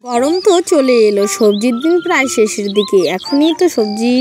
গরম তো চলে এলো, সবজির দিন প্রায় শেষের দিকে। এখনই তো সবজি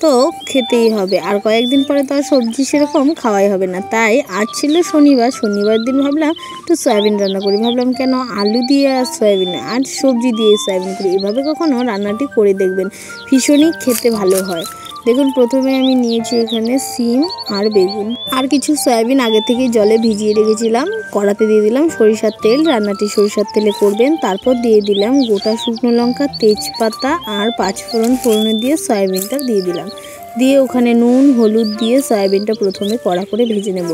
তো খেতেই হবে, আর কয়েকদিন পরে তো আর সবজি সেরকম খাওয়াই হবে না। তাই আজ ছিল শনিবার দিন ভাবলাম একটু সয়াবিন রান্না করি। ভাবলাম কেন আলু দিয়ে আর সয়াবিন, আর সবজি দিয়ে সয়াবিন করি। এভাবে কখনো রান্নাটি করে দেখবেন, ভীষণই খেতে ভালো হয়। দেখুন, প্রথমে আমি নিয়েছি এখানে সিম আর বেগুন আর কিছু সয়াবিন আগে থেকে জলে ভিজিয়ে রেখেছিলাম। কড়াতে দিয়ে দিলাম সরিষার তেল, রান্নাটি সরিষার তেলে করবেন। তারপর দিয়ে দিলাম গোটা শুকনো লঙ্কা, তেজপাতা আর পাঁচফোড়ন দিয়ে সয়াবিনটা দিয়ে দিলাম। দিয়ে ওখানে নুন হলুদ দিয়ে সয়াবিনটা প্রথমে কড়া করে ভেজে নেব।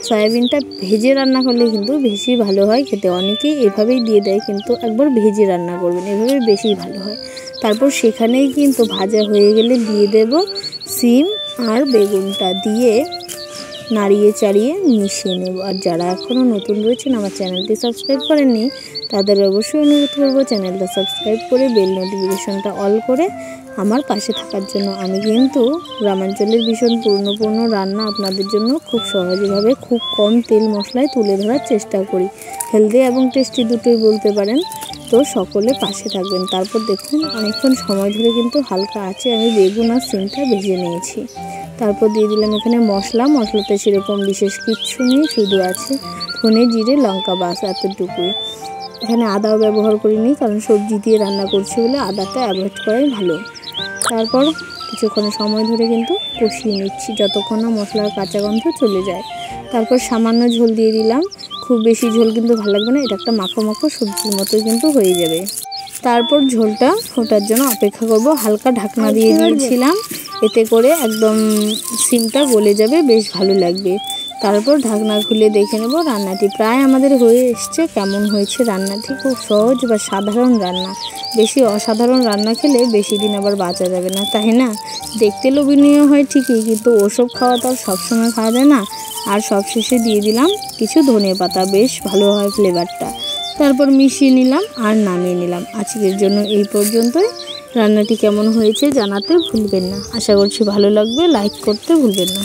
সয়াবিনটা ভেজে রান্না করলে কিন্তু বেশি ভালো হয় খেতে। অনেকেই এভাবেই দিয়ে দেয়, কিন্তু একবার ভেজে রান্না করবেন, এভাবে বেশি ভালো হয়। তারপর সেখানেই কিন্তু ভাজা হয়ে গেলে দিয়ে দেব সিম আর বেগুনটা, দিয়ে নাড়িয়ে চাড়িয়ে মিশিয়ে নেব। আর যারা এখনও নতুন রয়েছেন, আমার চ্যানেলটি সাবস্ক্রাইব করেননি, তাদের অবশ্যই অনুরোধ করব চ্যানেলটা সাবস্ক্রাইব করে বেল নোটিফিকেশনটা অল করে আমার পাশে থাকার জন্য। আমি কিন্তু গ্রামাঞ্চলের ভীষণ পুরনো রান্না আপনাদের জন্য খুব সহজভাবে খুব কম তেল মশলায় তুলে ধরার চেষ্টা করি। হেলদি এবং টেস্টি দুটোই বলতে পারেন। তো সকলে পাশে থাকবেন। তারপর দেখুন, অনেকক্ষণ সময় ধরে কিন্তু হালকা আছে আমি বেগুন আর সিমটা ভেজে নিয়েছি। তারপর দিয়ে দিলাম এখানে মশলাতে সেরকম বিশেষ কিচ্ছু নেই, শুধু আছে ধনে জিরে লঙ্কা, বাস এতটুকুই। এখানে আদাও ব্যবহার করিনি, কারণ সবজি দিয়ে রান্না করছি বলে আদাটা অ্যাভয়েড করাই ভালো। তারপর কিছুক্ষণ সময় ধরে কিন্তু কষিয়ে নিচ্ছি, যতক্ষণ না মশলার কাঁচা গন্ধ চলে যায়। তারপর সামান্য ঝোল দিয়ে দিলাম, খুব বেশি ঝোল কিন্তু ভালো লাগবে না, এটা একটা মাখো সবজির মতো কিন্তু হয়ে যাবে। তারপর ঝোলটা ফোটার জন্য অপেক্ষা করব। হালকা ঢাকনা দিয়ে দিয়েছিলাম, এতে করে একদম সিমটা গলে যাবে, বেশ ভালো লাগবে। তারপর ঢাকনা খুলে দেখে নেব রান্নাটি প্রায় আমাদের হয়ে এসছে। কেমন হয়েছে রান্নাটি? খুব সহজ বা সাধারণ রান্না। বেশি অসাধারণ রান্না খেলে বেশি দিন আবার বাঁচা যাবে না, তাই না? দেখতে লোভনীয় হয় ঠিকই, কিন্তু ওসব খাওয়া তো আর সবসময় খাওয়া যায় না। আর সবশেষে দিয়ে দিলাম কিছু ধনেপাতা, বেশ ভালো হয় ফ্লেভারটা। তারপর মিশিয়ে নিলাম আর নামিয়ে নিলাম। আজকের জন্য এই পর্যন্তই। রান্নাটি কেমন হয়েছে জানাতে ভুলবেন না। আশা করছি ভালো লাগবে, লাইক করতে ভুলবেন না।